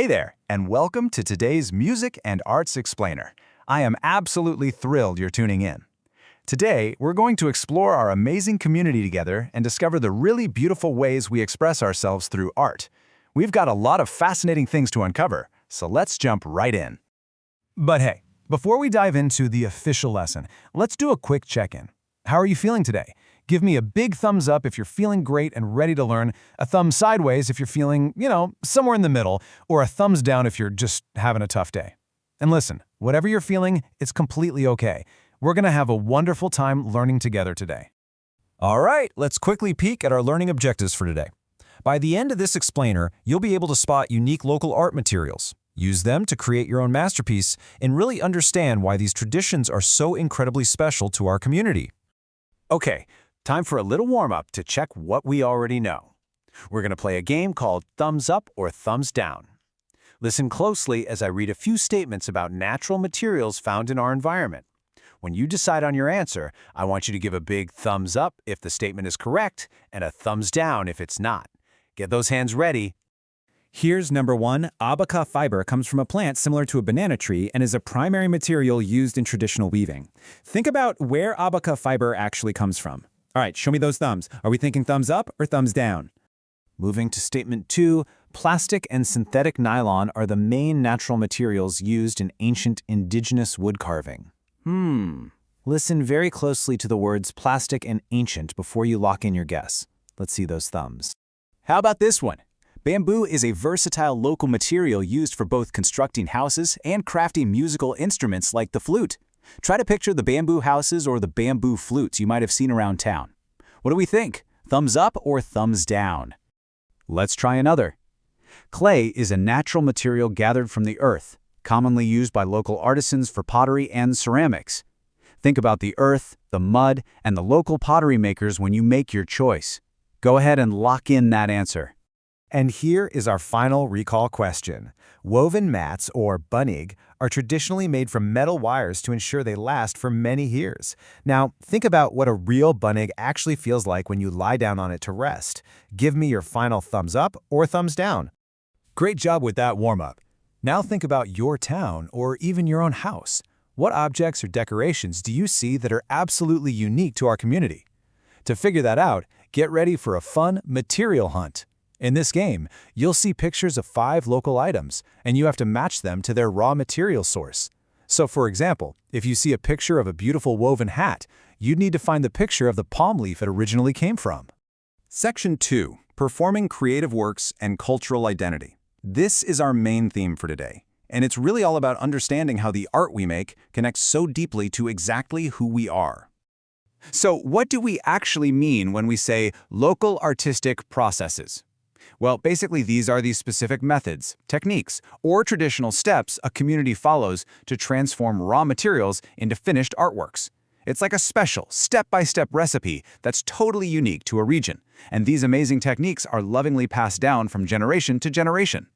Hey there, and welcome to today's Music and Arts Explainer. I am absolutely thrilled you're tuning in. Today, we're going to explore our amazing community together and discover the really beautiful ways we express ourselves through art. We've got a lot of fascinating things to uncover, so let's jump right in. But hey, before we dive into the official lesson, let's do a quick check-in. How are you feeling today? Give me a big thumbs up if you're feeling great and ready to learn, a thumb sideways if you're feeling, somewhere in the middle, or a thumbs down if you're just having a tough day. And listen, whatever you're feeling, it's completely okay. We're going to have a wonderful time learning together today. All right, let's quickly peek at our learning objectives for today. By the end of this explainer, you'll be able to spot unique local art materials, use them to create your own masterpiece, and really understand why these traditions are so incredibly special to our community. Okay, time for a little warm-up to check what we already know. We're going to play a game called Thumbs Up or Thumbs Down. Listen closely as I read a few statements about natural materials found in our environment. When you decide on your answer, I want you to give a big thumbs up if the statement is correct and a thumbs down if it's not. Get those hands ready. Here's number 1. Abaca fiber comes from a plant similar to a banana tree and is a primary material used in traditional weaving. Think about where abaca fiber actually comes from. All right, show me those thumbs. Are we thinking thumbs up or thumbs down? Moving to statement 2, plastic and synthetic nylon are the main natural materials used in ancient indigenous wood carving. Listen very closely to the words plastic and ancient before you lock in your guess. Let's see those thumbs. How about this one? Bamboo is a versatile local material used for both constructing houses and crafting musical instruments like the flute. Try to picture the bamboo houses or the bamboo flutes you might have seen around town. What do we think? Thumbs up or thumbs down? Let's try another. Clay is a natural material gathered from the earth, commonly used by local artisans for pottery and ceramics. Think about the earth, the mud, and the local pottery makers when you make your choice. Go ahead and lock in that answer. And here is our final recall question. Woven mats, or bunig, are traditionally made from metal wires to ensure they last for many years. Now, think about what a real bunig actually feels like when you lie down on it to rest. Give me your final thumbs up or thumbs down. Great job with that warm-up. Now think about your town or even your own house. What objects or decorations do you see that are absolutely unique to our community? To figure that out, get ready for a fun material hunt. In this game, you'll see pictures of 5 local items, and you have to match them to their raw material source. So for example, if you see a picture of a beautiful woven hat, you'd need to find the picture of the palm leaf it originally came from. Section 2, Performing Creative Works and Cultural Identity. This is our main theme for today, and it's really all about understanding how the art we make connects so deeply to exactly who we are. So what do we actually mean when we say local artistic processes? Well, basically these are the specific methods, techniques, or traditional steps a community follows to transform raw materials into finished artworks. It's like a special, step-by-step recipe that's totally unique to a region, and these amazing techniques are lovingly passed down from generation to generation.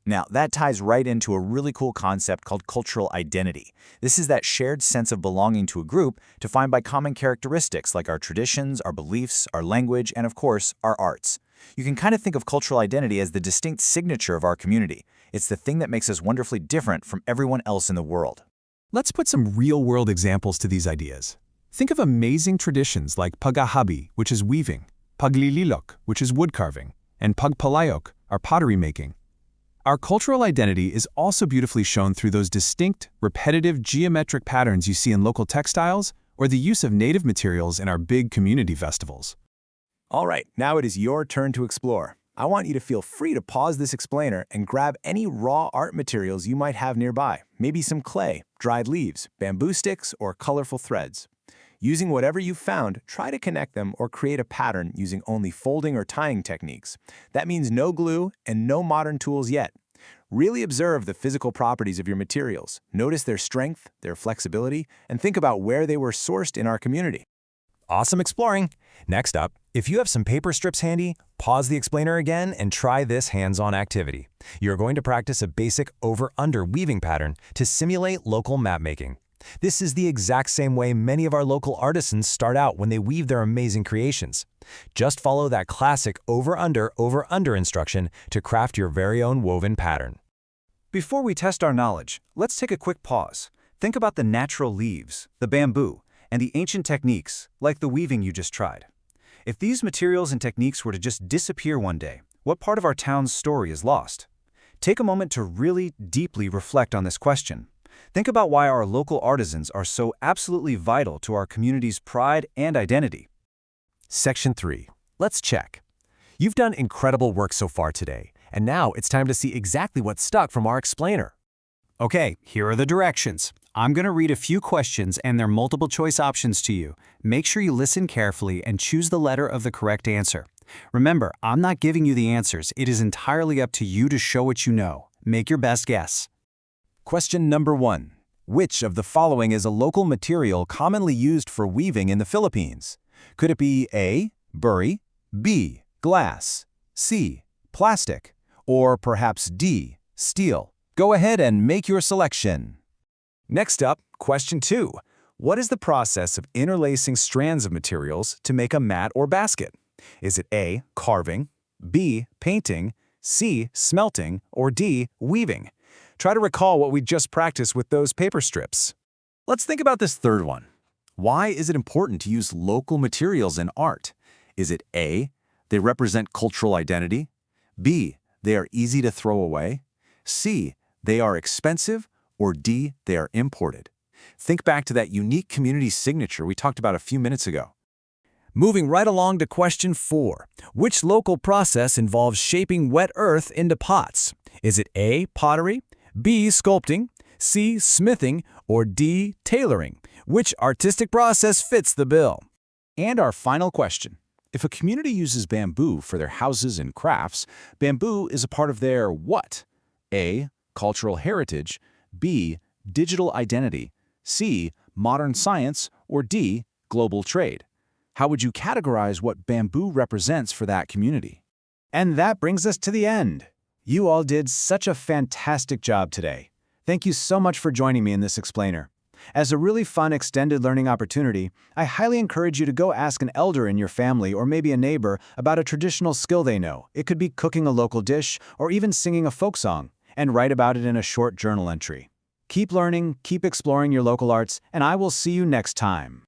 Now, that ties right into a really cool concept called cultural identity. This is that shared sense of belonging to a group defined by common characteristics like our traditions, our beliefs, our language, and of course, our arts. You can kind of think of cultural identity as the distinct signature of our community. It's the thing that makes us wonderfully different from everyone else in the world. Let's put some real-world examples to these ideas. Think of amazing traditions like paghahabi, which is weaving, paglililok, which is wood carving, and pagpalayok, our pottery making. Our cultural identity is also beautifully shown through those distinct, repetitive geometric patterns you see in local textiles or the use of native materials in our big community festivals. All right, now it is your turn to explore. I want you to feel free to pause this explainer and grab any raw art materials you might have nearby. Maybe some clay, dried leaves, bamboo sticks, or colorful threads. Using whatever you've found, try to connect them or create a pattern using only folding or tying techniques. That means no glue and no modern tools yet. Really observe the physical properties of your materials. Notice their strength, their flexibility, and think about where they were sourced in our community. Awesome exploring! Next up, if you have some paper strips handy, pause the explainer again and try this hands-on activity. You're going to practice a basic over-under weaving pattern to simulate local map making. This is the exact same way many of our local artisans start out when they weave their amazing creations. Just follow that classic over-under instruction to craft your very own woven pattern. Before we test our knowledge, let's take a quick pause. Think about the natural leaves, the bamboo, and the ancient techniques, like the weaving you just tried. If these materials and techniques were to just disappear one day, what part of our town's story is lost? Take a moment to really deeply reflect on this question. Think about why our local artisans are so absolutely vital to our community's pride and identity. Section 3. Let's check. You've done incredible work so far today, and now it's time to see exactly what stuck from our explainer. Okay, here are the directions. I'm going to read a few questions and their multiple choice options to you. Make sure you listen carefully and choose the letter of the correct answer. Remember, I'm not giving you the answers. It is entirely up to you to show what you know. Make your best guess. Question number 1. Which of the following is a local material commonly used for weaving in the Philippines? Could it be A, buri, B, glass, C, plastic, or perhaps D, steel? Go ahead and make your selection. Next up, question 2. What is the process of interlacing strands of materials to make a mat or basket? Is it A, carving, B, painting, C, smelting, or D, weaving? Try to recall what we just practiced with those paper strips. Let's think about this third one. Why is it important to use local materials in art? Is it A, they represent cultural identity? B, they are easy to throw away? C, they are expensive? Or D, they are imported? Think back to that unique community signature we talked about a few minutes ago. Moving right along to question 4. Which local process involves shaping wet earth into pots? Is it A, pottery, B, sculpting, C, smithing, or D, tailoring? Which artistic process fits the bill? And our final question. If a community uses bamboo for their houses and crafts, bamboo is a part of their what? A, cultural heritage, B, digital identity, C, modern science, or D, global trade? How would you categorize what bamboo represents for that community? And that brings us to the end. You all did such a fantastic job today. Thank you so much for joining me in this explainer. As a really fun extended learning opportunity, I highly encourage you to go ask an elder in your family or maybe a neighbor about a traditional skill they know. It could be cooking a local dish or even singing a folk song, and write about it in a short journal entry. Keep learning, keep exploring your local arts, and I will see you next time.